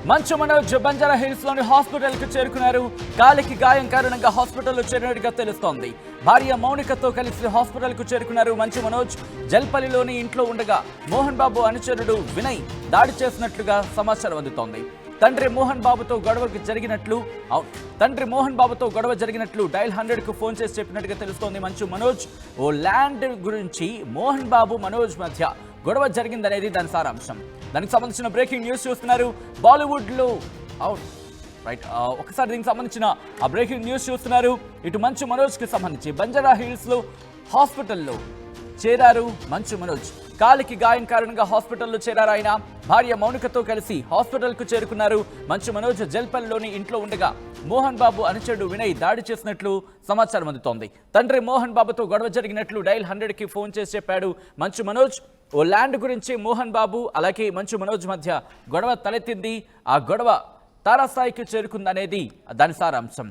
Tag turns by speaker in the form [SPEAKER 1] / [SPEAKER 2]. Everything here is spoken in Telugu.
[SPEAKER 1] మంచు మనోజ్ బంజారా హిల్స్ లోని హాస్పిటల్ కు చేరుకున్నారు. కాలికి గాయం కారణంగా హాస్పిటల్లో చేరినట్టుగా తెలుస్తోంది. భార్య మౌనికతో కలిసి హాస్పిటల్ కు చేరుకున్నారు మంచు మనోజ్. జల్పల్లిలోని ఇంట్లో ఉండగా మోహన్ బాబు అనుచరుడు వినయ్ దాడి చేసినట్లుగా సమాచారం అందుతోంది. తండ్రి మోహన్ బాబుతో గొడవ జరిగినట్లు డైల్ 100 కు ఫోన్ చేసి చెప్పినట్టుగా తెలుస్తోంది మంచు మనోజ్. ఓ ల్యాండ్ గురించి మోహన్ బాబు మనోజ్ మధ్య గొడవ జరిగిందనేది దాని సారాంశం. దానికి సంబంధించిన బ్రేకింగ్ న్యూస్ చూస్తున్నారు. బాలీవుడ్ లో ఒకసారి దీనికి సంబంధించిన ఆ బ్రేకింగ్ న్యూస్ చూస్తున్నారు. ఇటు మంచు మనోజ్ కి సంబంధించి బంజారా హిల్స్ లో హాస్పిటల్లో చేరారు మంచు మనోజ్. కాలికి గాయం కారణంగా హాస్పిటల్లో చేరారు ఆయన. భార్య మౌనికతో కలిసి హాస్పిటల్ కు చేరుకున్నారు మంచు మనోజ్. జల్పల్లిలోని ఇంట్లో ఉండగా మోహన్ బాబు అనుచరుడు వినయ్ దాడి చేసినట్లు సమాచారం అందుతోంది. తండ్రి మోహన్ బాబుతో గొడవ జరిగినట్లు డైల్ 100 కి ఫోన్ చేసి చెప్పాడు మంచు మనోజ్. ఓ ల్యాండ్ గురించి మోహన్ బాబు అలాగే మంచు మనోజ్ మధ్య గొడవ తలెత్తింది. ఆ గొడవ తారాస్థాయికి చేరుకుందనేది దాని సారాంశం.